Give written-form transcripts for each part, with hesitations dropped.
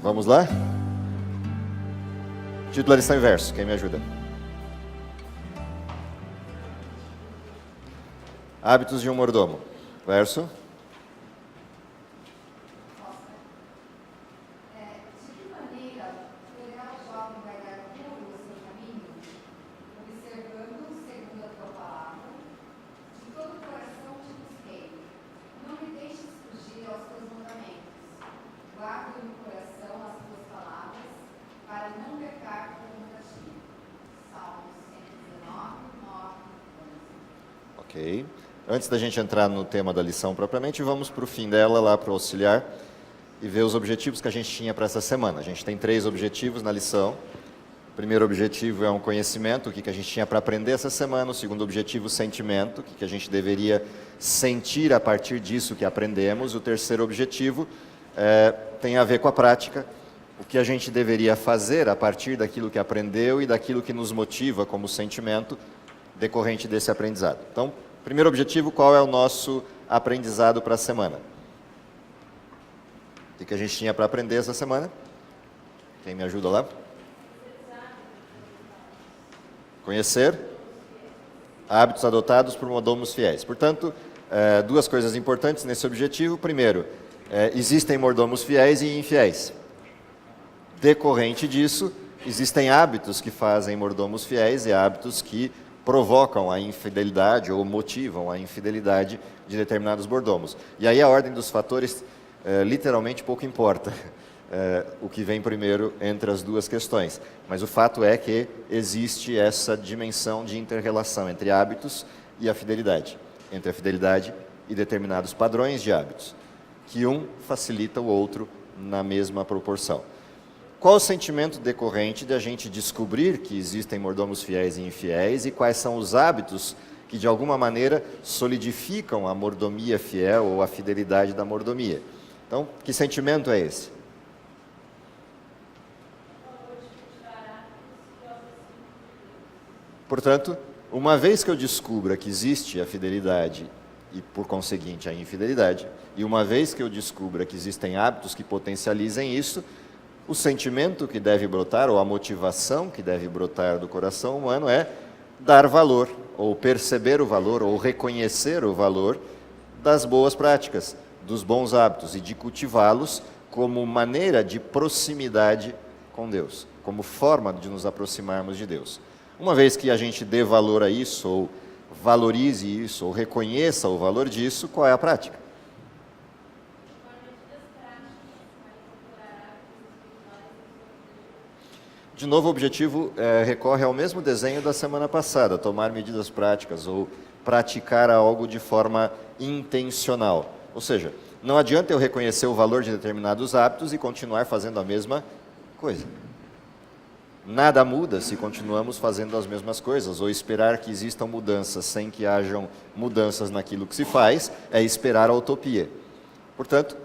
Vamos lá? Título da lição e verso, quem me ajuda? Hábitos de um mordomo. Verso. Ok. Antes da gente entrar no tema da lição propriamente, vamos para o fim dela, lá para o auxiliar, e ver os objetivos que a gente tinha para essa semana. A gente tem 3 objetivos na lição. O primeiro objetivo é um conhecimento, o que a gente tinha para aprender essa semana. O segundo objetivo, sentimento, o que a gente deveria sentir a partir disso que aprendemos. O terceiro objetivo tem a ver com a prática, o que a gente deveria fazer a partir daquilo que aprendeu e daquilo que nos motiva como sentimento decorrente desse aprendizado. Então, primeiro objetivo, qual é o nosso aprendizado para a semana? O que a gente tinha para aprender essa semana? Quem me ajuda lá? Conhecer hábitos adotados por mordomos fiéis. Portanto, 2 coisas importantes nesse objetivo. Primeiro, existem mordomos fiéis e infiéis. Decorrente disso, existem hábitos que fazem mordomos fiéis e hábitos que provocam a infidelidade ou motivam a infidelidade de determinados mordomos. E aí a ordem dos fatores literalmente pouco importa o que vem primeiro entre as 2 questões. Mas o fato é que existe essa dimensão de inter-relação entre hábitos e a fidelidade, entre a fidelidade e determinados padrões de hábitos, que um facilita o outro na mesma proporção. Qual o sentimento decorrente de a gente descobrir que existem mordomos fiéis e infiéis e quais são os hábitos que de alguma maneira solidificam a mordomia fiel ou a fidelidade da mordomia? Então, que sentimento é esse? Portanto, uma vez que eu descubra que existe a fidelidade e, por conseguinte, a infidelidade, e uma vez que eu descubra que existem hábitos que potencializem isso, o sentimento que deve brotar, ou a motivação que deve brotar do coração humano é dar valor, ou perceber o valor, ou reconhecer o valor das boas práticas, dos bons hábitos, e de cultivá-los como maneira de proximidade com Deus, como forma de nos aproximarmos de Deus. Uma vez que a gente dê valor a isso, ou valorize isso, ou reconheça o valor disso, qual é a prática? De novo, o objetivo recorre ao mesmo desenho da semana passada, tomar medidas práticas ou praticar algo de forma intencional. Ou seja, não adianta eu reconhecer o valor de determinados hábitos e continuar fazendo a mesma coisa. Nada muda se continuamos fazendo as mesmas coisas, ou esperar que existam mudanças sem que hajam mudanças naquilo que se faz, é esperar a utopia. Portanto,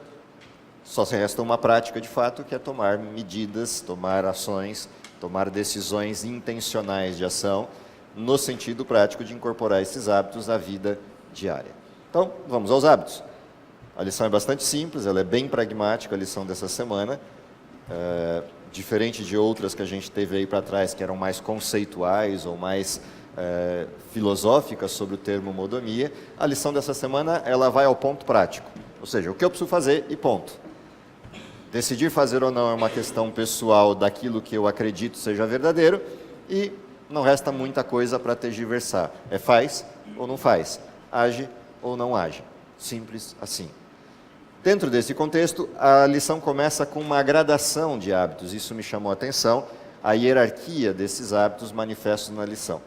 só se resta uma prática de fato, que é tomar medidas, tomar ações, tomar decisões intencionais de ação, no sentido prático de incorporar esses hábitos à vida diária. Então, vamos aos hábitos. A lição é bastante simples, ela é bem pragmática, a lição dessa semana, diferente de outras que a gente teve aí para trás, que eram mais conceituais ou mais filosóficas sobre o termo mordomia. A lição dessa semana, ela vai ao ponto prático, ou seja, o que eu preciso fazer e ponto. Decidir fazer ou não é uma questão pessoal daquilo que eu acredito seja verdadeiro e não resta muita coisa para tergiversar. É faz ou não faz, age ou não age. Simples assim. Dentro desse contexto, a lição começa com uma gradação de hábitos. Isso me chamou a atenção, a hierarquia desses hábitos manifestos na lição.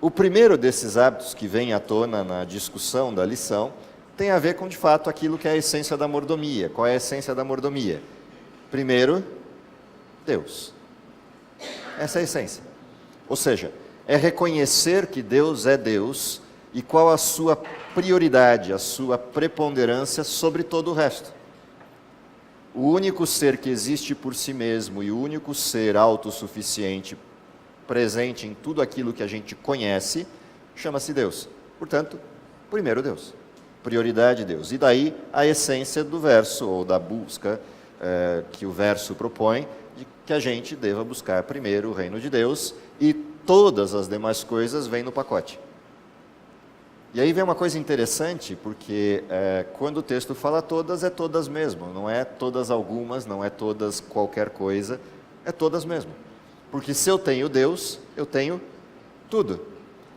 O primeiro desses hábitos que vem à tona na discussão da lição tem a ver com, de fato, aquilo que é a essência da mordomia. Qual é a essência da mordomia? Primeiro, Deus. Essa é a essência. Ou seja, é reconhecer que Deus é Deus e qual a sua prioridade, a sua preponderância sobre todo o resto. O único ser que existe por si mesmo e o único ser autossuficiente, presente em tudo aquilo que a gente conhece, chama-se Deus. Portanto, primeiro Deus. Prioridade Deus. E daí a essência do verso, ou da busca que o verso propõe, de que a gente deva buscar primeiro o reino de Deus e todas as demais coisas vêm no pacote. E aí vem uma coisa interessante, porque quando o texto fala todas, é todas mesmo, não é todas algumas, não é todas qualquer coisa, é todas mesmo. Porque se eu tenho Deus, eu tenho tudo.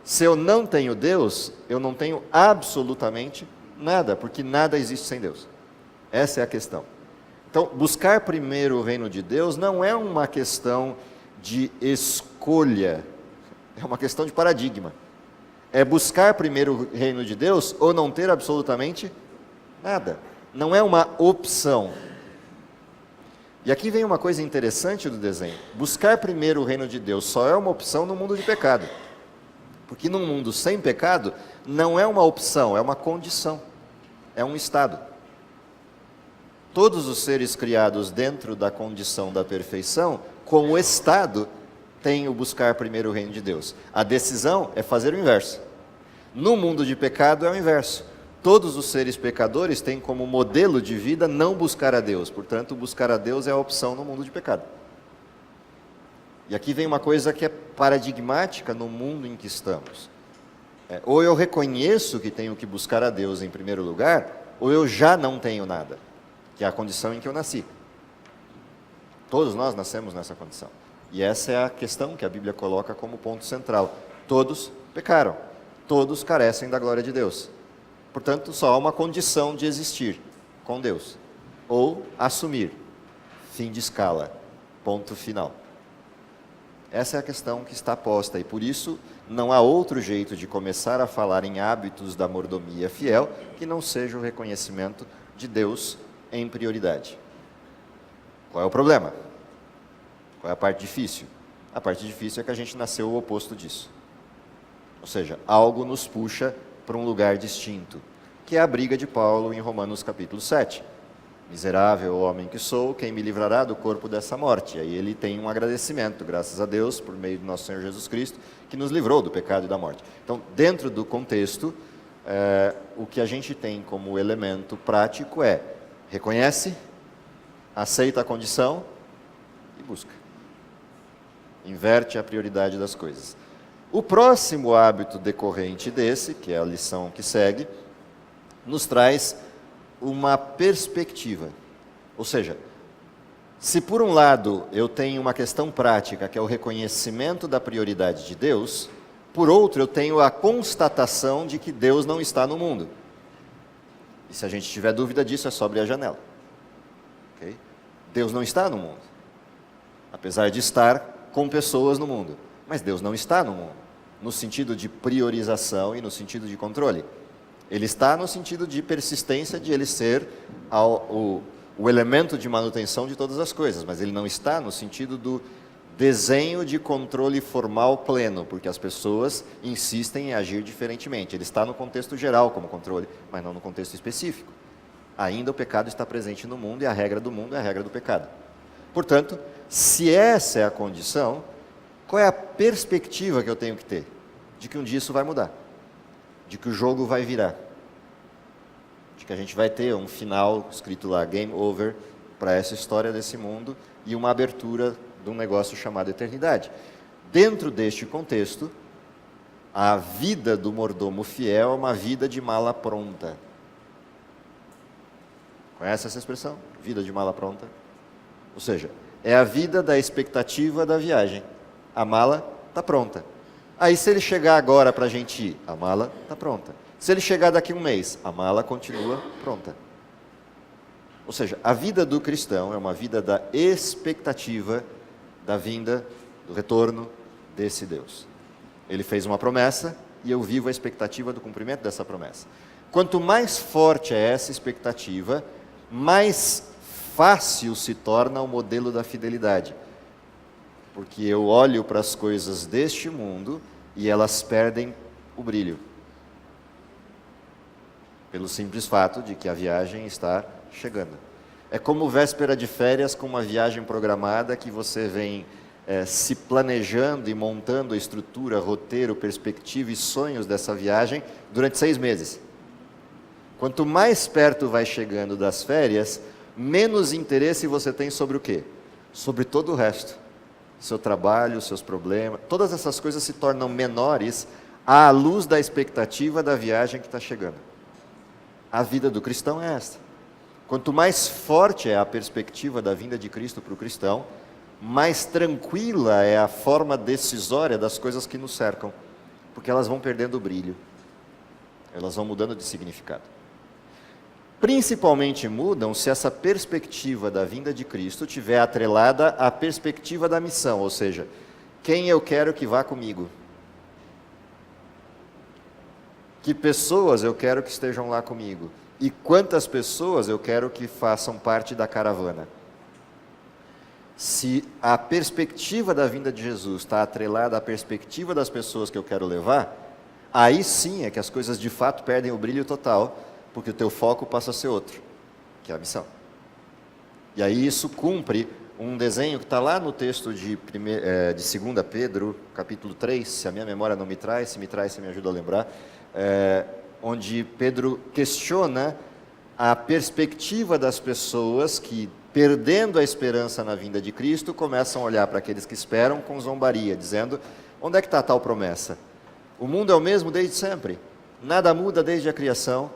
Se eu não tenho Deus, eu não tenho absolutamente nada, porque nada existe sem Deus. Essa é a questão. Então, buscar primeiro o reino de Deus não é uma questão de escolha, é uma questão de paradigma. É buscar primeiro o reino de Deus ou não ter absolutamente nada. Não é uma opção. E aqui vem uma coisa interessante do desenho. Buscar primeiro o reino de Deus só é uma opção no mundo de pecado. Porque num mundo sem pecado, não é uma opção, é uma condição. É um estado. Todos os seres criados dentro da condição da perfeição, como estado, têm o buscar primeiro o reino de Deus. A decisão é fazer o inverso. No mundo de pecado é o inverso. Todos os seres pecadores têm como modelo de vida não buscar a Deus. Portanto, buscar a Deus é a opção no mundo de pecado. E aqui vem uma coisa que é paradigmática no mundo em que estamos. Ou eu reconheço que tenho que buscar a Deus em primeiro lugar, ou eu já não tenho nada, que é a condição em que eu nasci. Todos nós nascemos nessa condição. E essa é a questão que a Bíblia coloca como ponto central. Todos pecaram, todos carecem da glória de Deus. Portanto, só há uma condição de existir com Deus. Ou assumir. Fim de escala. Ponto final. Essa é a questão que está posta. E por isso, não há outro jeito de começar a falar em hábitos da mordomia fiel que não seja o reconhecimento de Deus em prioridade. Qual é o problema? Qual é a parte difícil? A parte difícil é que a gente nasceu o oposto disso. Ou seja, algo nos puxa para um lugar distinto, que é a briga de Paulo em Romanos capítulo 7. Miserável homem que sou, quem me livrará do corpo dessa morte? E aí ele tem um agradecimento, graças a Deus, por meio do nosso Senhor Jesus Cristo, que nos livrou do pecado e da morte. Então, dentro do contexto, o que a gente tem como elemento prático é reconhece, aceita a condição e busca. Inverte a prioridade das coisas. O próximo hábito decorrente desse, que é a lição que segue, nos traz uma perspectiva. Ou seja, se por um lado eu tenho uma questão prática, que é o reconhecimento da prioridade de Deus, por outro eu tenho a constatação de que Deus não está no mundo. E se a gente tiver dúvida disso, é só abrir a janela. Okay? Deus não está no mundo. Apesar de estar com pessoas no mundo. Mas Deus não está no mundo, no sentido de priorização e no sentido de controle. Ele está no sentido de persistência, de ele ser o elemento de manutenção de todas as coisas, mas ele não está no sentido do desenho de controle formal pleno, porque as pessoas insistem em agir diferentemente. Ele está no contexto geral como controle, mas não no contexto específico. Ainda o pecado está presente no mundo e a regra do mundo é a regra do pecado. Portanto, se essa é a condição, qual é a perspectiva que eu tenho que ter? De que um dia isso vai mudar. De que o jogo vai virar. De que a gente vai ter um final, escrito lá, game over, para essa história desse mundo e uma abertura de um negócio chamado eternidade. Dentro deste contexto, a vida do mordomo fiel é uma vida de mala pronta. Conhece essa expressão? Vida de mala pronta? Ou seja, é a vida da expectativa da viagem. A mala está pronta. Aí se ele chegar agora para a gente ir, a mala está pronta. Se ele chegar daqui a um mês, a mala continua pronta. Ou seja, a vida do cristão é uma vida da expectativa da vinda, do retorno desse Deus. Ele fez uma promessa e eu vivo a expectativa do cumprimento dessa promessa. Quanto mais forte é essa expectativa, mais fácil se torna o modelo da fidelidade. Porque eu olho para as coisas deste mundo e elas perdem o brilho. Pelo simples fato de que a viagem está chegando. É como véspera de férias com uma viagem programada que você vem se planejando e montando a estrutura, roteiro, perspectiva e sonhos dessa viagem durante 6 meses. Quanto mais perto vai chegando das férias, menos interesse você tem sobre o quê? Sobre todo o resto. Seu trabalho, seus problemas, todas essas coisas se tornam menores à luz da expectativa da viagem que está chegando. A vida do cristão é esta. Quanto mais forte é a perspectiva da vinda de Cristo para o cristão, mais tranquila é a forma decisória das coisas que nos cercam, porque elas vão perdendo o brilho, elas vão mudando de significado. Principalmente mudam se essa perspectiva da vinda de Cristo estiver atrelada à perspectiva da missão, ou seja, quem eu quero que vá comigo? Que pessoas eu quero que estejam lá comigo? E quantas pessoas eu quero que façam parte da caravana? Se a perspectiva da vinda de Jesus está atrelada à perspectiva das pessoas que eu quero levar, aí sim é que as coisas de fato perdem o brilho total, porque o teu foco passa a ser outro, que é a missão. E aí isso cumpre um desenho que está lá no texto de 2 Pedro, capítulo 3, se a minha memória não me traz, se me traz, você me ajuda a lembrar, onde Pedro questiona a perspectiva das pessoas que, perdendo a esperança na vinda de Cristo, começam a olhar para aqueles que esperam com zombaria, dizendo, onde é que está a tal promessa? O mundo é o mesmo desde sempre, nada muda desde a criação.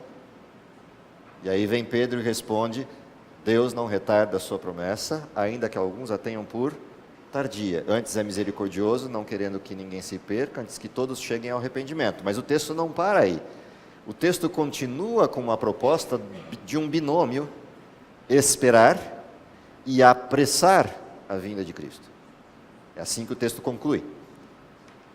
E aí vem Pedro e responde, Deus não retarda a sua promessa, ainda que alguns a tenham por tardia. Antes é misericordioso, não querendo que ninguém se perca, antes que todos cheguem ao arrependimento. Mas o texto não para aí. O texto continua com uma proposta de um binômio, esperar e apressar a vinda de Cristo. É assim que o texto conclui.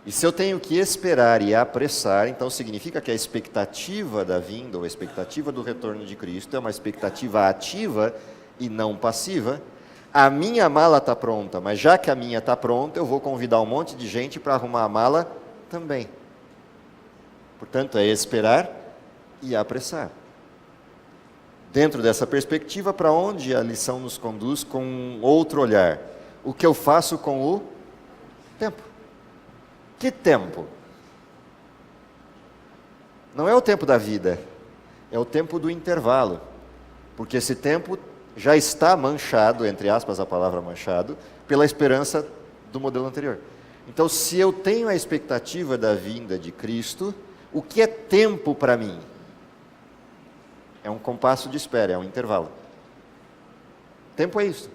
E se eu tenho que esperar e apressar, então significa que a expectativa da vinda, ou a expectativa do retorno de Cristo, é uma expectativa ativa e não passiva. A minha mala está pronta, mas já que a minha está pronta, eu vou convidar um monte de gente para arrumar a mala também. Portanto, é esperar e apressar. Dentro dessa perspectiva, para onde a lição nos conduz com outro olhar? O que eu faço com o tempo? Que tempo? Não é o tempo da vida, é o tempo do intervalo. Porque esse tempo já está manchado, entre aspas a palavra manchado, pela esperança do modelo anterior. Então, se eu tenho a expectativa da vinda de Cristo, o que é tempo para mim? É um compasso de espera, é um intervalo. Tempo é isso.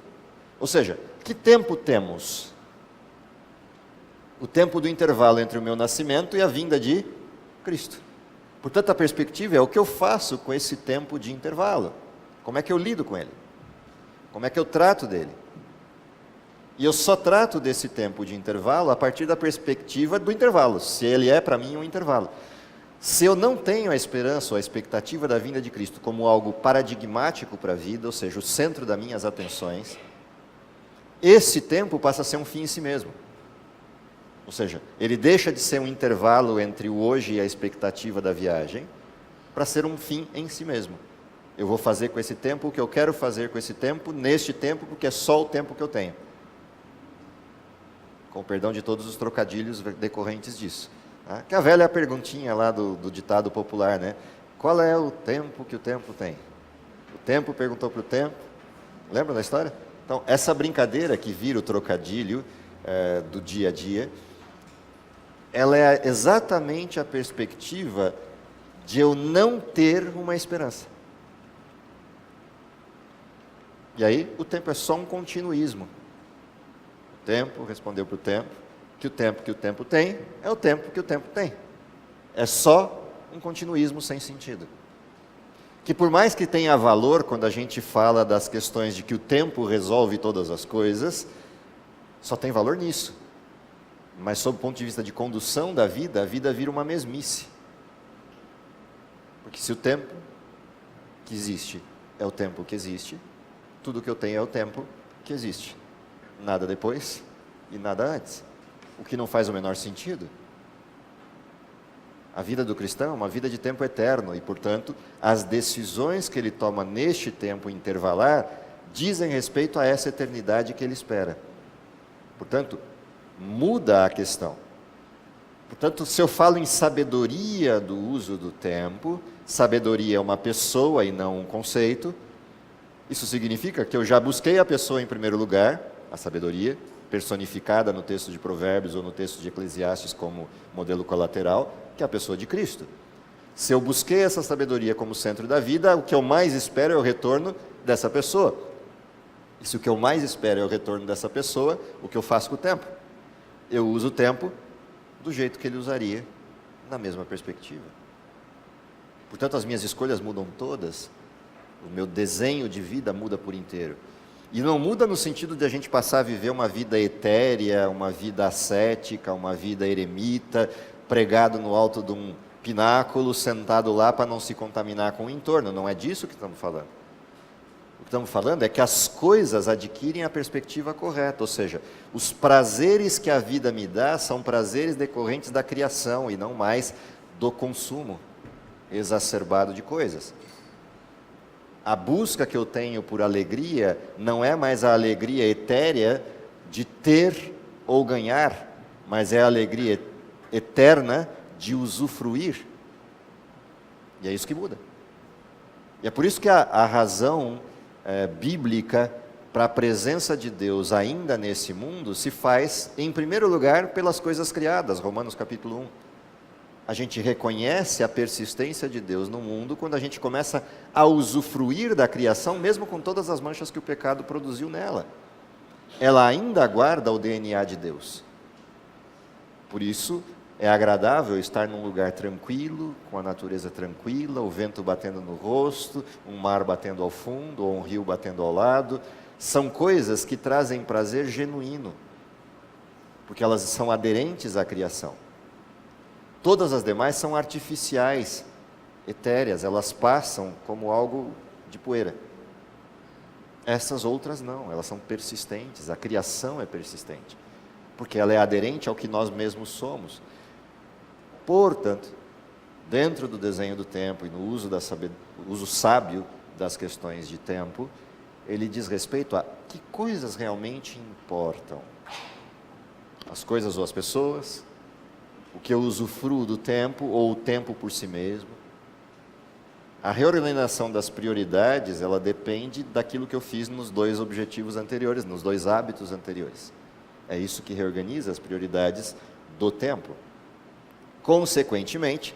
Ou seja, que tempo temos? O tempo do intervalo entre o meu nascimento e a vinda de Cristo. Portanto, a perspectiva é o que eu faço com esse tempo de intervalo. Como é que eu lido com ele? Como é que eu trato dele? E eu só trato desse tempo de intervalo a partir da perspectiva do intervalo, se ele é para mim um intervalo. Se eu não tenho a esperança ou a expectativa da vinda de Cristo como algo paradigmático para a vida, ou seja, o centro das minhas atenções, esse tempo passa a ser um fim em si mesmo. Ou seja, ele deixa de ser um intervalo entre o hoje e a expectativa da viagem, para ser um fim em si mesmo. Eu vou fazer com esse tempo o que eu quero fazer com esse tempo, neste tempo, porque é só o tempo que eu tenho. Com perdão de todos os trocadilhos decorrentes disso. Tá? Que a velha perguntinha lá do ditado popular, né? Qual é o tempo que o tempo tem? O tempo perguntou para o tempo. Lembra da história? Então, essa brincadeira que vira o trocadilho do dia a dia, ela é exatamente a perspectiva de eu não ter uma esperança. E aí, o tempo é só um continuismo. O tempo respondeu para o tempo que o tempo tem é o tempo que o tempo tem. É só um continuismo sem sentido. Que por mais que tenha valor quando a gente fala das questões de que o tempo resolve todas as coisas, só tem valor nisso. Mas sob o ponto de vista de condução da vida, a vida vira uma mesmice. Porque se o tempo que existe é o tempo que existe, tudo que eu tenho é o tempo que existe. Nada depois e nada antes. O que não faz o menor sentido. A vida do cristão é uma vida de tempo eterno e, portanto, as decisões que ele toma neste tempo intervalar dizem respeito a essa eternidade que ele espera. Portanto, muda a questão. Portanto, se eu falo em sabedoria do uso do tempo, sabedoria é uma pessoa e não um conceito, Isso significa que eu já busquei a pessoa em primeiro lugar, a sabedoria, personificada no texto de Provérbios ou no texto de Eclesiastes como modelo colateral, que é a pessoa de Cristo. Se eu busquei essa sabedoria como centro da vida, o que eu mais espero é o retorno dessa pessoa. E se o que eu mais espero é o retorno dessa pessoa, o que eu faço com o tempo? Eu uso o tempo do jeito que ele usaria, na mesma perspectiva. Portanto, as minhas escolhas mudam todas, o meu desenho de vida muda por inteiro. E não muda no sentido de a gente passar a viver uma vida etérea, uma vida ascética, uma vida eremita, pregado no alto de um pináculo, sentado lá para não se contaminar com o entorno. Não é disso que estamos falando. O que estamos falando é que as coisas adquirem a perspectiva correta, ou seja, os prazeres que a vida me dá são prazeres decorrentes da criação e não mais do consumo exacerbado de coisas. A busca que eu tenho por alegria não é mais a alegria etérea de ter ou ganhar, mas é a alegria eterna de usufruir. E é isso que muda. E é por isso que a razão bíblica para a presença de Deus ainda nesse mundo se faz, em primeiro lugar, pelas coisas criadas, Romanos capítulo 1. A gente reconhece a persistência de Deus no mundo quando a gente começa a usufruir da criação, mesmo com todas as manchas que o pecado produziu nela. Ela ainda guarda o DNA de Deus. Por isso, é agradável estar num lugar tranquilo, com a natureza tranquila, o vento batendo no rosto, um mar batendo ao fundo, ou um rio batendo ao lado. São coisas que trazem prazer genuíno, porque elas são aderentes à criação. Todas as demais são artificiais, etéreas, elas passam como algo de poeira. Essas outras não, elas são persistentes, a criação é persistente, porque ela é aderente ao que nós mesmos somos. Portanto, dentro do desenho do tempo e no uso sábio das questões de tempo, ele diz respeito a que coisas realmente importam. As coisas ou as pessoas, o que eu usufruo do tempo ou o tempo por si mesmo. A reorganização das prioridades, ela depende daquilo que eu fiz nos dois objetivos anteriores, nos dois hábitos anteriores. É isso que reorganiza as prioridades do tempo. Consequentemente,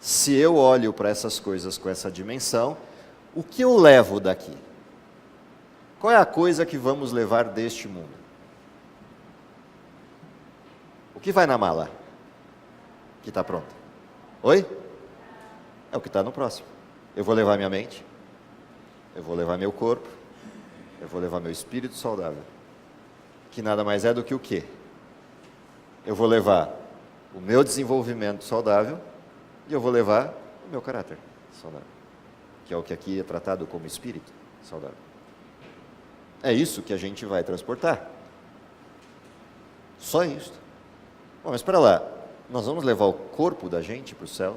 se eu olho para essas coisas com essa dimensão, o que eu levo daqui? Qual é a coisa que vamos levar deste mundo? O que vai na mala? Que está pronta. Oi? É o que está no próximo. Eu vou levar minha mente, eu vou levar meu corpo, eu vou levar meu espírito saudável, que nada mais é do que o quê? Eu vou levar o meu desenvolvimento saudável e eu vou levar o meu caráter saudável, que é o que aqui é tratado como espírito saudável. É isso que a gente vai transportar. Só isso. Bom, mas espera lá. Nós vamos levar o corpo da gente para o céu?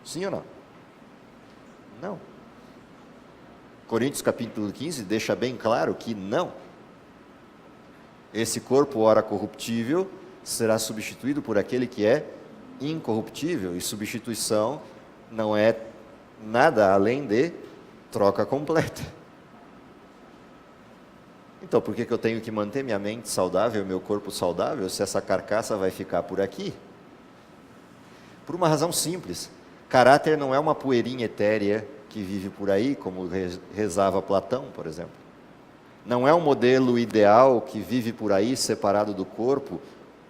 Sim ou não? Não. Coríntios capítulo 15 deixa bem claro que não. Esse corpo, ora corruptível, será substituído por aquele que é incorruptível. E substituição não é nada além de troca completa. Então, por que eu tenho que manter minha mente saudável, meu corpo saudável, se essa carcaça vai ficar por aqui? Por uma razão simples. Caráter não é uma poeirinha etérea que vive por aí, como rezava Platão, por exemplo. Não é um modelo ideal que vive por aí separado do corpo.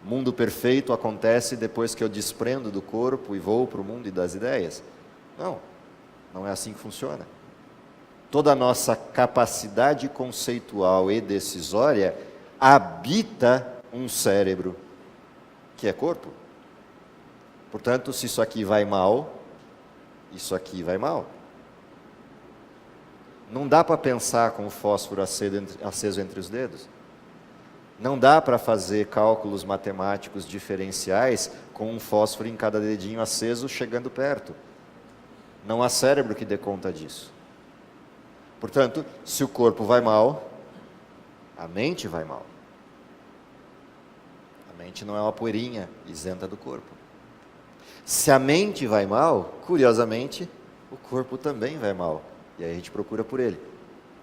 Mundo perfeito acontece depois que eu desprendo do corpo e vou para o mundo e das ideias. Não, não é assim que funciona. Toda a nossa capacidade conceitual e decisória habita um cérebro, que é corpo. Portanto, se isso aqui vai mal, isso aqui vai mal. Não dá para pensar com o fósforo aceso entre os dedos. Não dá para fazer cálculos matemáticos diferenciais com um fósforo em cada dedinho aceso chegando perto. Não há cérebro que dê conta disso. Portanto, se o corpo vai mal, a mente vai mal. A mente não é uma poeirinha isenta do corpo. Se a mente vai mal, curiosamente, o corpo também vai mal. E aí a gente procura por ele,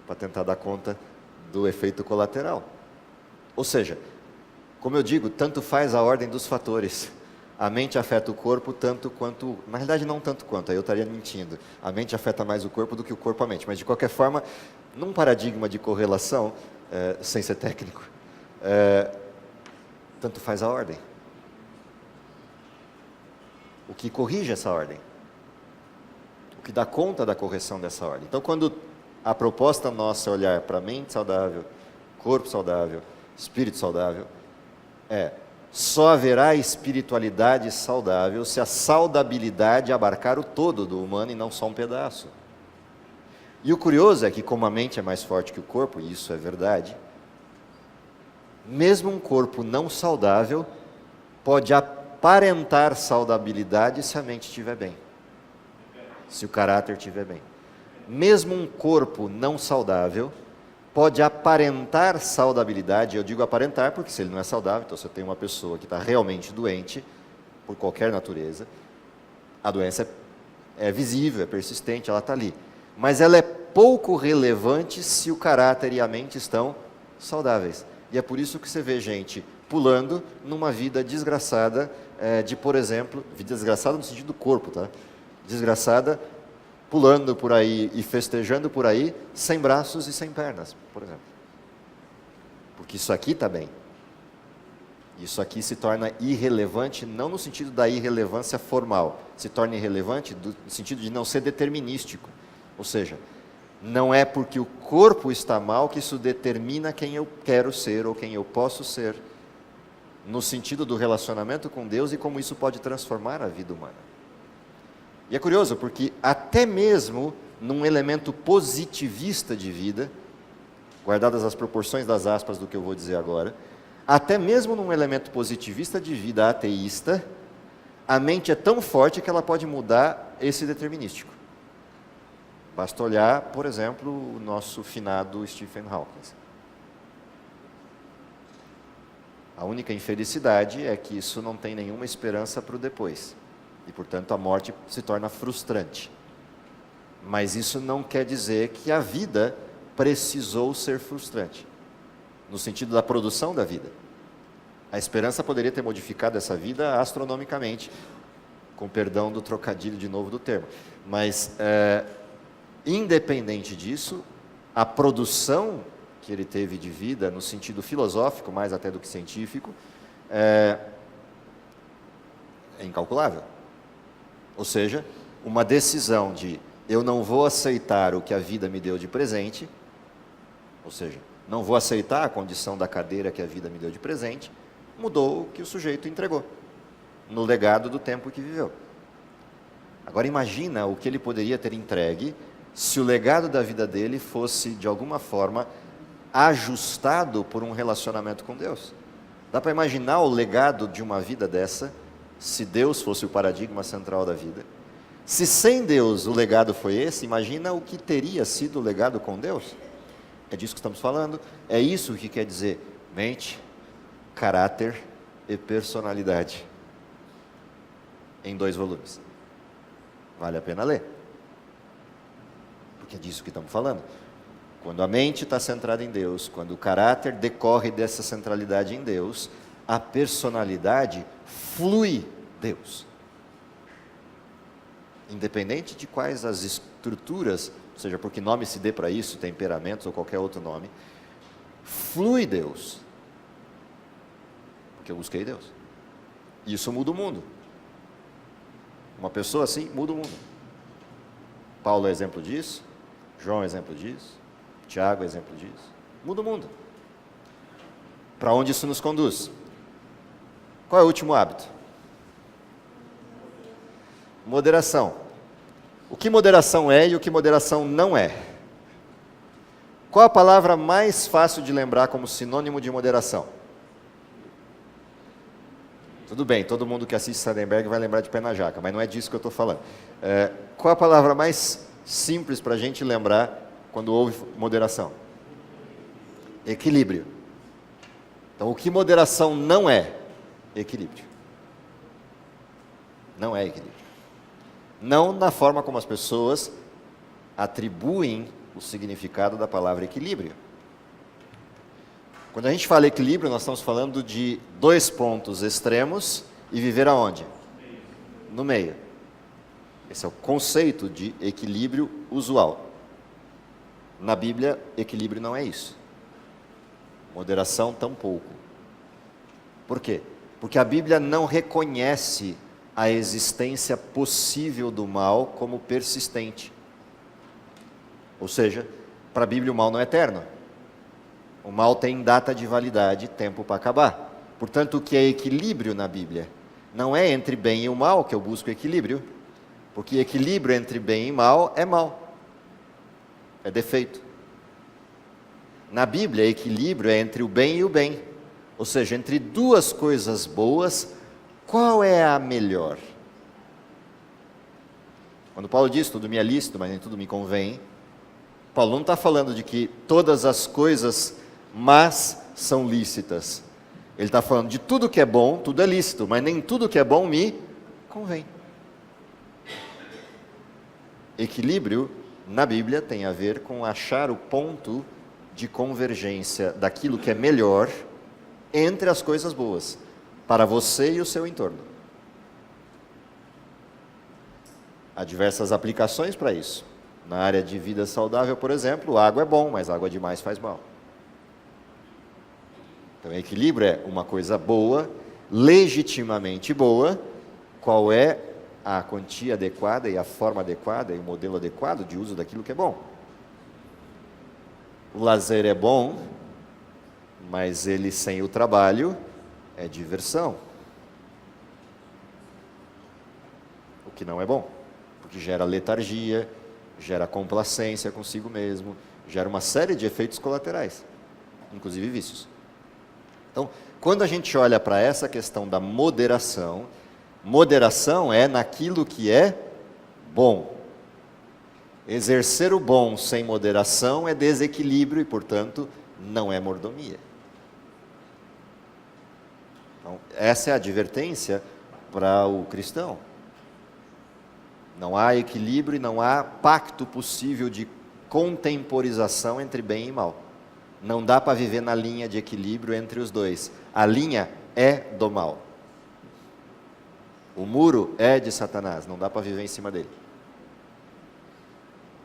para tentar dar conta do efeito colateral. Ou seja, como eu digo, tanto faz a ordem dos fatores. A mente afeta o corpo tanto quanto... Na realidade, não tanto quanto, aí eu estaria mentindo. A mente afeta mais o corpo do que o corpo a mente. Mas, de qualquer forma, num paradigma de correlação, sem ser técnico, tanto faz a ordem. O que corrige essa ordem? O que dá conta da correção dessa ordem? Então, quando a proposta nossa é olhar para a mente saudável, corpo saudável, espírito saudável, só haverá espiritualidade saudável se a saudabilidade abarcar o todo do humano e não só um pedaço. E o curioso é que, como a mente é mais forte que o corpo, e isso é verdade, mesmo um corpo não saudável pode aparentar saudabilidade se a mente estiver bem, se o caráter estiver bem. Mesmo um corpo não saudável pode aparentar saudabilidade. Eu digo aparentar porque se ele não é saudável, então você tem uma pessoa que está realmente doente, por qualquer natureza, a doença é visível, é persistente, ela está ali. Mas ela é pouco relevante se o caráter e a mente estão saudáveis. E é por isso que você vê gente pulando numa vida desgraçada, por exemplo, vida desgraçada no sentido do corpo, tá? Desgraçada, pulando por aí e festejando por aí, sem braços e sem pernas, por exemplo. Porque isso aqui está bem. Isso aqui se torna irrelevante, não no sentido da irrelevância formal, se torna irrelevante no sentido de não ser determinístico. Ou seja, não é porque o corpo está mal que isso determina quem eu quero ser ou quem eu posso ser, no sentido do relacionamento com Deus e como isso pode transformar a vida humana. E é curioso, porque até mesmo num elemento positivista de vida, guardadas as proporções das aspas do que eu vou dizer agora, até mesmo num elemento positivista de vida ateísta, a mente é tão forte que ela pode mudar esse determinístico. Basta olhar, por exemplo, o nosso finado Stephen Hawking. A única infelicidade é que isso não tem nenhuma esperança para o depois. E, portanto, a morte se torna frustrante. Mas isso não quer dizer que a vida precisou ser frustrante, no sentido da produção da vida. A esperança poderia ter modificado essa vida astronomicamente, com perdão do trocadilho de novo do termo. Mas, independente disso, a produção que ele teve de vida, no sentido filosófico, mais até do que científico, é incalculável. Ou seja, uma decisão de eu não vou aceitar o que a vida me deu de presente, ou seja, não vou aceitar a condição da cadeira que a vida me deu de presente, mudou o que o sujeito entregou, no legado do tempo que viveu. Agora imagina o que ele poderia ter entregue se o legado da vida dele fosse, de alguma forma, ajustado por um relacionamento com Deus. Dá para imaginar o legado de uma vida dessa, se Deus fosse o paradigma central da vida? Se sem Deus o legado foi esse, imagina o que teria sido o legado com Deus. É disso que estamos falando. É isso que quer dizer mente, caráter e personalidade. Em 2 volumes. Vale a pena ler. Porque é disso que estamos falando. Quando a mente está centrada em Deus, quando o caráter decorre dessa centralidade em Deus, a personalidade flui Deus. Independente de quais as estruturas, ou seja, por que nome se dê para isso, temperamentos ou qualquer outro nome, flui Deus. Porque eu busquei Deus. E isso muda o mundo. Uma pessoa assim muda o mundo. Paulo é exemplo disso, João é exemplo disso, Tiago é exemplo disso. Muda o mundo. Para onde isso nos conduz? Qual é o último hábito? Moderação. O que moderação é e o que moderação não é? Qual a palavra mais fácil de lembrar como sinônimo de moderação? Tudo bem, todo mundo que assiste Sadenberg vai lembrar de pé na jaca, mas não é disso que eu estou falando. Qual a palavra mais simples para a gente lembrar quando houve moderação? Equilíbrio. Então, o que moderação não é? Equilíbrio. Não é equilíbrio. Não na forma como as pessoas atribuem o significado da palavra equilíbrio. Quando a gente fala equilíbrio, nós estamos falando de dois pontos extremos e viver aonde? No meio. Esse é o conceito de equilíbrio usual. Na Bíblia, equilíbrio não é isso. Moderação, tampouco. Por quê? Porque a Bíblia não reconhece a existência possível do mal como persistente. Ou seja, para a Bíblia o mal não é eterno. O mal tem data de validade, tempo para acabar. Portanto, o que é equilíbrio na Bíblia? Não é entre bem e o mal que eu busco equilíbrio, porque equilíbrio entre bem e mal, é defeito. Na Bíblia, equilíbrio é entre o bem e o bem, ou seja, entre duas coisas boas, qual é a melhor? Quando Paulo diz, tudo me é lícito, mas nem tudo me convém, Paulo não está falando de que todas as coisas más são lícitas. Ele está falando de tudo que é bom, tudo é lícito, mas nem tudo que é bom me convém. Equilíbrio, na Bíblia, tem a ver com achar o ponto de convergência daquilo que é melhor entre as coisas boas, para você e o seu entorno. Há diversas aplicações para isso. Na área de vida saudável, por exemplo, água é bom, mas água demais faz mal. Então, equilíbrio é uma coisa boa, legitimamente boa. Qual é a quantia adequada e a forma adequada e o modelo adequado de uso daquilo que é bom? O lazer é bom, mas ele sem o trabalho é diversão. O que não é bom, porque gera letargia, gera complacência consigo mesmo, gera uma série de efeitos colaterais, inclusive vícios. Então, quando a gente olha para essa questão da moderação, moderação é naquilo que é bom. Exercer o bom sem moderação é desequilíbrio e, portanto, não é mordomia. Então, essa é a advertência para o cristão. Não há equilíbrio e não há pacto possível de contemporização entre bem e mal. Não dá para viver na linha de equilíbrio entre os dois. A linha é do mal. O muro é de Satanás, não dá para viver em cima dele.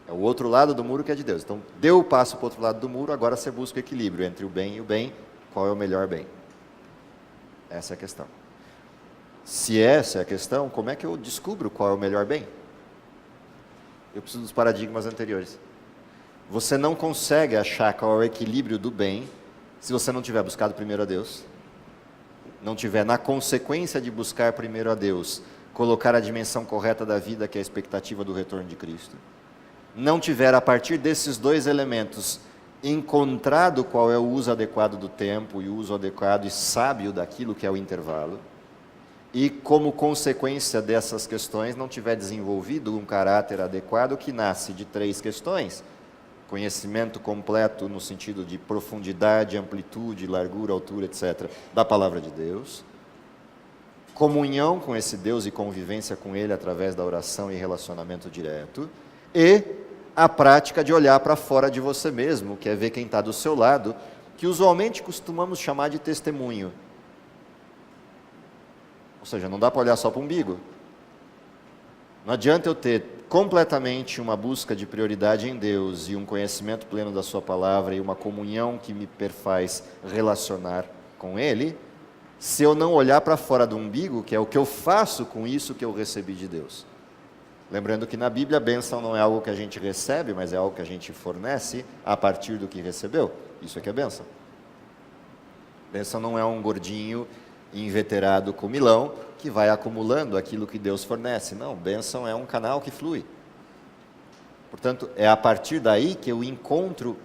É o outro lado do muro que é de Deus. Então, deu o passo para o outro lado do muro, agora você busca o equilíbrio entre o bem e o bem. Qual é o melhor bem? Essa é a questão. Se essa é a questão, como é que eu descubro qual é o melhor bem? Eu preciso dos paradigmas anteriores. Você não consegue achar qual é o equilíbrio do bem se você não tiver buscado primeiro a Deus, não tiver na consequência de buscar primeiro a Deus, colocar a dimensão correta da vida, que é a expectativa do retorno de Cristo, não tiver a partir desses dois elementos encontrado qual é o uso adequado do tempo e o uso adequado e sábio daquilo que é o intervalo, e como consequência dessas questões não tiver desenvolvido um caráter adequado que nasce de três questões: conhecimento completo no sentido de profundidade, amplitude, largura, altura, etc., da palavra de Deus, comunhão com esse Deus e convivência com Ele através da oração e relacionamento direto, e a prática de olhar para fora de você mesmo, que é ver quem está do seu lado, que usualmente costumamos chamar de testemunho. Ou seja, não dá para olhar só para o umbigo. Não adianta eu ter completamente uma busca de prioridade em Deus e um conhecimento pleno da sua palavra e uma comunhão que me perfaz relacionar com Ele, se eu não olhar para fora do umbigo, que é o que eu faço com isso que eu recebi de Deus. Lembrando que na Bíblia a bênção não é algo que a gente recebe, mas é algo que a gente fornece a partir do que recebeu. Isso é que é bênção. Bênção não é um gordinho inveterado comilão que vai acumulando aquilo que Deus fornece. Não, bênção é um canal que flui. Portanto, é a partir daí que eu encontro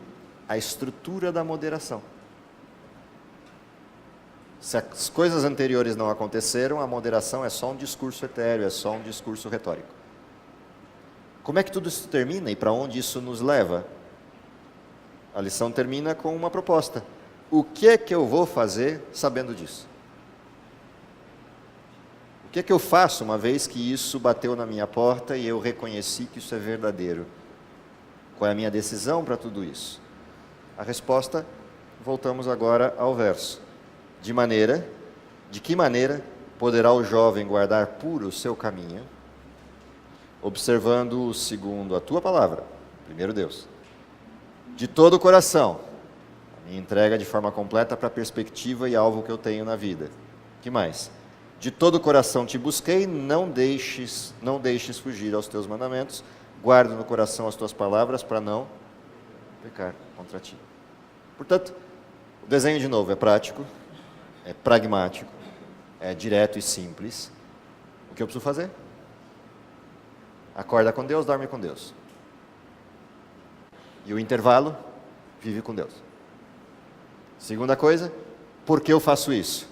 a estrutura da moderação. Se as coisas anteriores não aconteceram, a moderação é só um discurso etéreo, é só um discurso retórico. Como é que tudo isso termina e para onde isso nos leva? A lição termina com uma proposta. O que é que eu vou fazer sabendo disso? O que é que eu faço uma vez que isso bateu na minha porta e eu reconheci que isso é verdadeiro? Qual é a minha decisão para tudo isso? A resposta, voltamos agora ao verso. De que maneira poderá o jovem guardar puro o seu caminho, observando-o segundo a tua palavra, primeiro Deus, de todo o coração, a minha entrega de forma completa para a perspectiva e alvo que eu tenho na vida. Que mais? De todo o coração te busquei, não deixes fugir aos teus mandamentos, guardo no coração as tuas palavras para não pecar contra ti. Portanto, o desenho de novo é prático, é pragmático, é direto e simples. O que eu preciso fazer? Acorda com Deus, dorme com Deus. E o intervalo, vive com Deus. Segunda coisa, por que eu faço isso?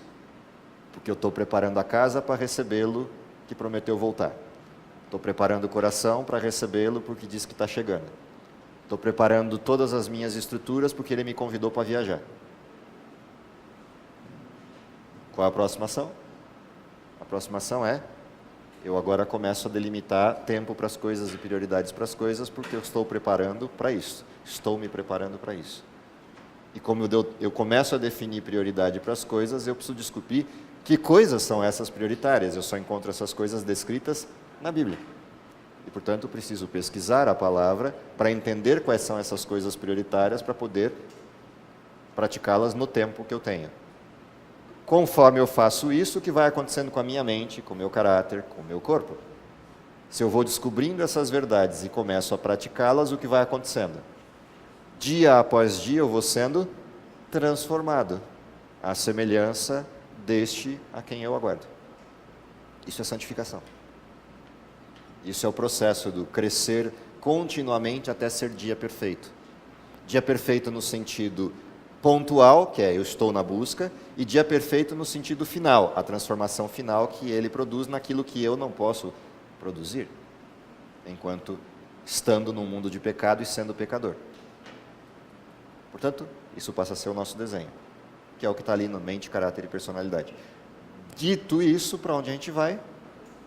Porque eu estou preparando a casa para recebê-lo que prometeu voltar. Estou preparando o coração para recebê-lo porque disse que está chegando. Estou preparando todas as minhas estruturas porque ele me convidou para viajar. Qual a próxima ação? A próxima ação é, eu agora começo a delimitar tempo para as coisas e prioridades para as coisas porque eu estou preparando para isso. Estou me preparando para isso. E como eu começo a definir prioridade para as coisas, eu preciso descobrir que coisas são essas prioritárias. Eu só encontro essas coisas descritas na Bíblia. E, portanto, preciso pesquisar a palavra para entender quais são essas coisas prioritárias para poder praticá-las no tempo que eu tenho. Conforme eu faço isso, o que vai acontecendo com a minha mente, com o meu caráter, com o meu corpo? Se eu vou descobrindo essas verdades e começo a praticá-las, o que vai acontecendo? Dia após dia eu vou sendo transformado à semelhança deste a quem eu aguardo. Isso é santificação. Isso é o processo do crescer continuamente até ser dia perfeito. Dia perfeito no sentido pontual, que é eu estou na busca, e dia perfeito no sentido final, a transformação final que ele produz naquilo que eu não posso produzir, enquanto estando num mundo de pecado e sendo pecador. Portanto, isso passa a ser o nosso desenho, que é o que está ali no mente, caráter e personalidade. Dito isso, para onde a gente vai?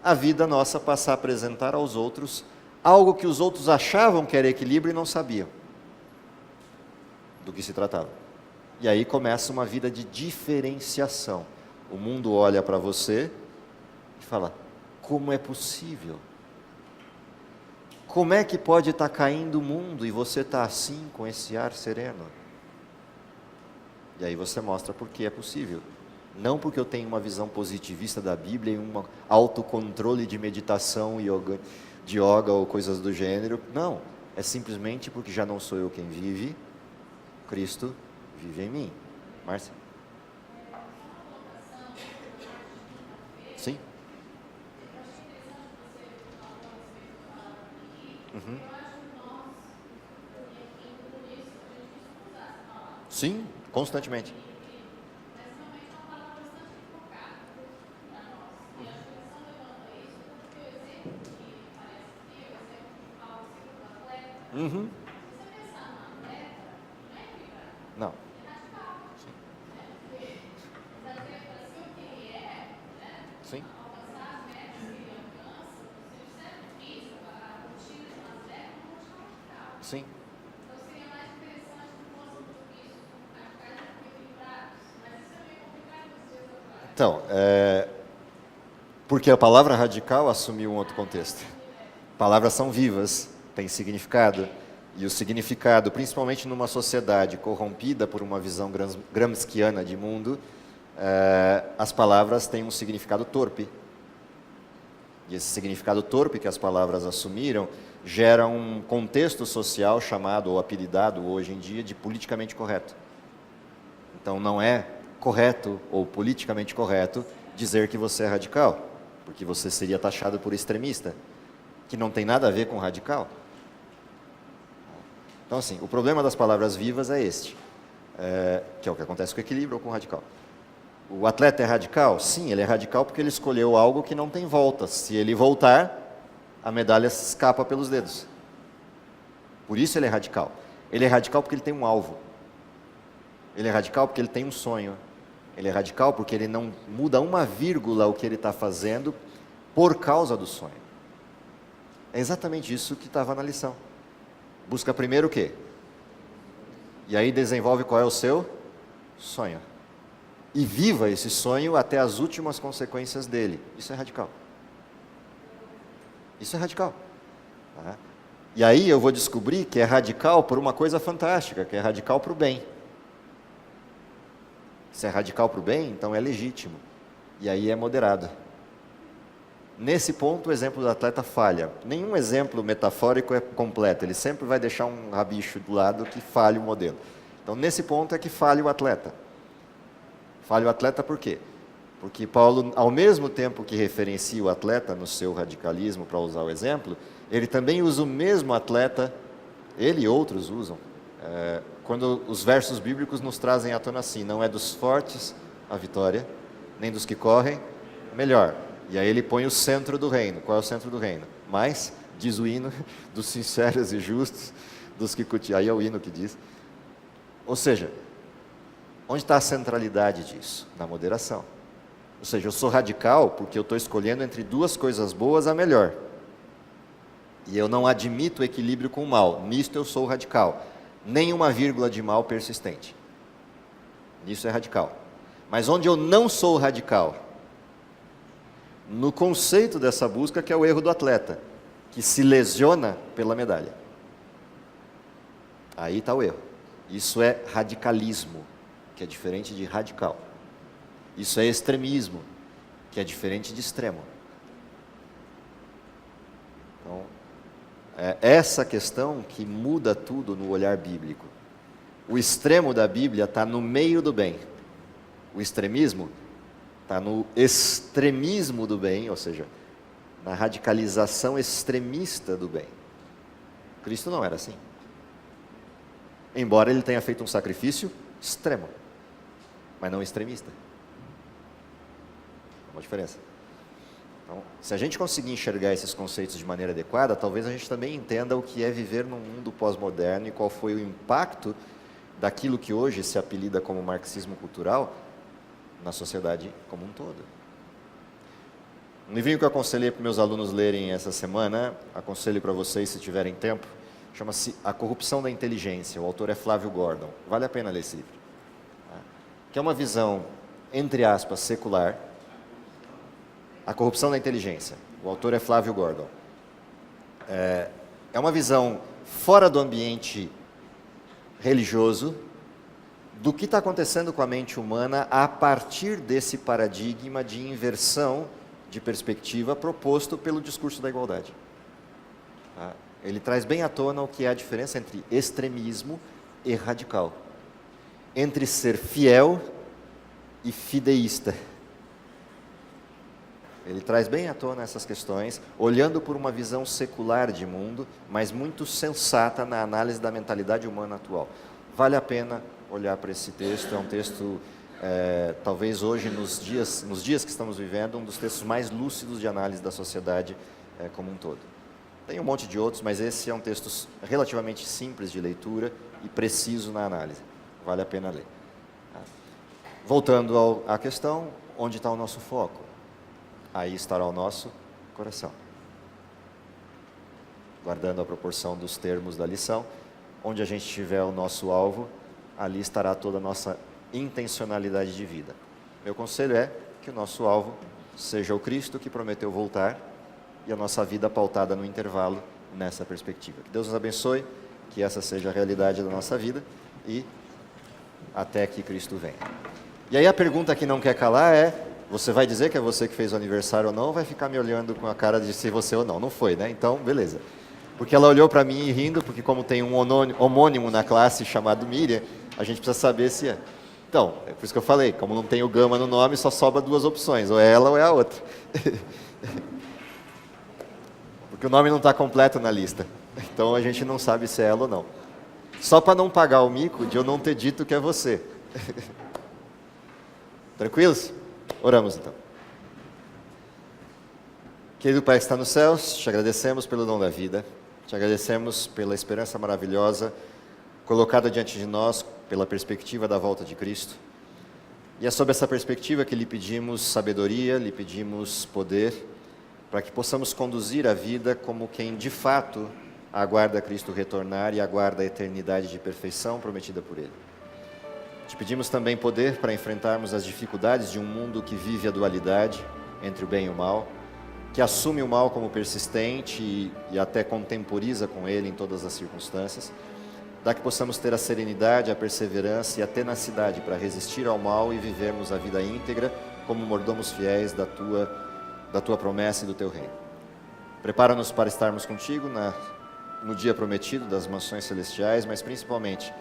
A vida nossa passa a apresentar aos outros algo que os outros achavam que era equilíbrio e não sabiam do que se tratava. E aí começa uma vida de diferenciação. O mundo olha para você e fala, como é possível? Como é que pode estar caindo o mundo e você está assim, com esse ar sereno? E aí você mostra por que é possível. Não porque eu tenho uma visão positivista da Bíblia e um autocontrole de meditação, de yoga ou coisas do gênero. Não, é simplesmente porque já não sou eu quem vive, Cristo vive em mim. Márcia? Sim? Uhum. Sim, constantemente. Uhum. Não. Sim. Sim. Então, porque a palavra radical assumiu um outro contexto. Palavras são vivas, têm significado. E o significado, principalmente numa sociedade corrompida por uma visão gramsciana de mundo, as palavras têm um significado torpe. E esse significado torpe que as palavras assumiram gera um contexto social chamado, ou apelidado hoje em dia, de politicamente correto. Então não é correto ou politicamente correto dizer que você é radical, porque você seria taxado por extremista, que não tem nada a ver com radical. Então, assim, o problema das palavras vivas é este, que é o que acontece com o equilíbrio ou com o radical. O atleta é radical? Sim, ele é radical porque ele escolheu algo que não tem volta. Se ele voltar, a medalha escapa pelos dedos. Por isso ele é radical. Ele é radical porque ele tem um alvo. Ele é radical porque ele tem um sonho. Ele é radical porque ele não muda uma vírgula o que ele está fazendo por causa do sonho. É exatamente isso que estava na lição. Busca primeiro o quê? E aí desenvolve qual é o seu sonho. E viva esse sonho até as últimas consequências dele. Isso é radical. Isso é radical. Tá? E aí eu vou descobrir que é radical por uma coisa fantástica, que é radical para o bem. Se é radical para o bem, então é legítimo. E aí é moderado. Nesse ponto, o exemplo do atleta falha. Nenhum exemplo metafórico é completo. Ele sempre vai deixar um rabicho do lado que falhe o modelo. Então, nesse ponto é que falha o atleta. Falha o atleta por quê? Porque Paulo, ao mesmo tempo que referencia o atleta no seu radicalismo, para usar o exemplo, ele também usa o mesmo atleta, ele e outros usam, quando os versos bíblicos nos trazem à tona assim: não é dos fortes a vitória, nem dos que correm, melhor. E aí ele põe o centro do reino. Qual é o centro do reino? Mas, diz o hino, dos sinceros e justos, dos que cultivam. Aí é o hino que diz. Ou seja, onde está a centralidade disso? Na moderação. Ou seja, eu sou radical porque eu estou escolhendo entre duas coisas boas a melhor. E eu não admito o equilíbrio com o mal. Nisto eu sou radical. Nem uma vírgula de mal persistente. Nisso é radical. Mas onde eu não sou radical? No conceito dessa busca, que é o erro do atleta, que se lesiona pela medalha. Aí está o erro. Isso é radicalismo, que é diferente de radical. Isso é extremismo, que é diferente de extremo. Então, é essa questão que muda tudo no olhar bíblico. O extremo da Bíblia está no meio do bem. O extremismo está no extremismo do bem, ou seja, na radicalização extremista do bem. Cristo não era assim. Embora ele tenha feito um sacrifício extremo, mas não extremista. É uma diferença. Então, se a gente conseguir enxergar esses conceitos de maneira adequada, talvez a gente também entenda o que é viver num mundo pós-moderno e qual foi o impacto daquilo que hoje se apelida como marxismo cultural na sociedade como um todo. Um livrinho que eu aconselhei para meus alunos lerem essa semana, aconselho para vocês se tiverem tempo, chama-se A Corrupção da Inteligência. O autor é Flávio Gordon. Vale a pena ler esse livro. Que é uma visão, entre aspas, secular. A Corrupção da Inteligência. O autor é Flávio Gordon. É uma visão fora do ambiente religioso, do que está acontecendo com a mente humana a partir desse paradigma de inversão de perspectiva proposto pelo discurso da igualdade. Ele traz bem à tona o que é a diferença entre extremismo e radical, entre ser fiel e fideísta. Ele traz bem à tona essas questões, olhando por uma visão secular de mundo, mas muito sensata na análise da mentalidade humana atual. Vale a pena olhar para esse texto. É um texto, talvez hoje, nos dias que estamos vivendo, um dos textos mais lúcidos de análise da sociedade como um todo. Tem um monte de outros, mas esse é um texto relativamente simples de leitura e preciso na análise. Vale a pena ler. Voltando à questão, onde está o nosso foco? Aí estará o nosso coração. Guardando a proporção dos termos da lição, onde a gente tiver o nosso alvo, ali estará toda a nossa intencionalidade de vida. Meu conselho é que o nosso alvo seja o Cristo que prometeu voltar e a nossa vida pautada no intervalo nessa perspectiva. Que Deus nos abençoe, que essa seja a realidade da nossa vida e até que Cristo venha. E aí a pergunta que não quer calar é: você vai dizer que é você que fez o aniversário ou não, ou vai ficar me olhando com a cara de se você ou não? Não foi, né? Então, beleza. Porque ela olhou para mim rindo, porque como tem um homônimo na classe chamado Miriam, a gente precisa saber se é. Então, é por isso que eu falei, como não tem o gama no nome, só sobra duas opções, ou é ela ou é a outra. Porque o nome não está completo na lista. Então a gente não sabe se é ela ou não. Só para não pagar o mico de eu não ter dito que é você. Tranquilos? Oramos então. Querido Pai que está nos céus, te agradecemos pelo dom da vida, te agradecemos pela esperança maravilhosa colocada diante de nós pela perspectiva da volta de Cristo. E é sob essa perspectiva que lhe pedimos sabedoria, lhe pedimos poder, para que possamos conduzir a vida como quem de fato aguarda Cristo retornar e aguarda a eternidade de perfeição prometida por Ele. Te pedimos também poder para enfrentarmos as dificuldades de um mundo que vive a dualidade entre o bem e o mal, que assume o mal como persistente e até contemporiza com ele em todas as circunstâncias. Dá que possamos ter a serenidade, a perseverança e a tenacidade para resistir ao mal e vivermos a vida íntegra como mordomos fiéis da tua promessa e do teu reino. Prepara-nos para estarmos contigo no dia prometido das mansões celestiais, mas principalmente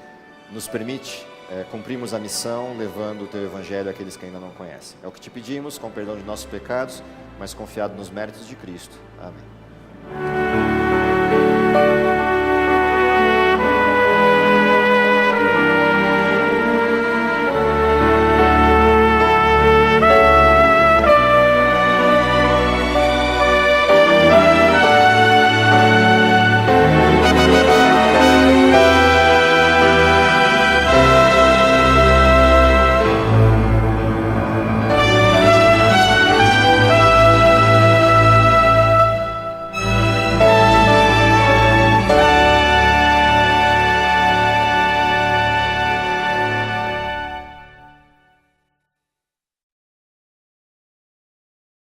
nos permite cumprirmos a missão levando o teu evangelho àqueles que ainda não conhecem. É o que te pedimos, com perdão de nossos pecados, mas confiado nos méritos de Cristo. Amém.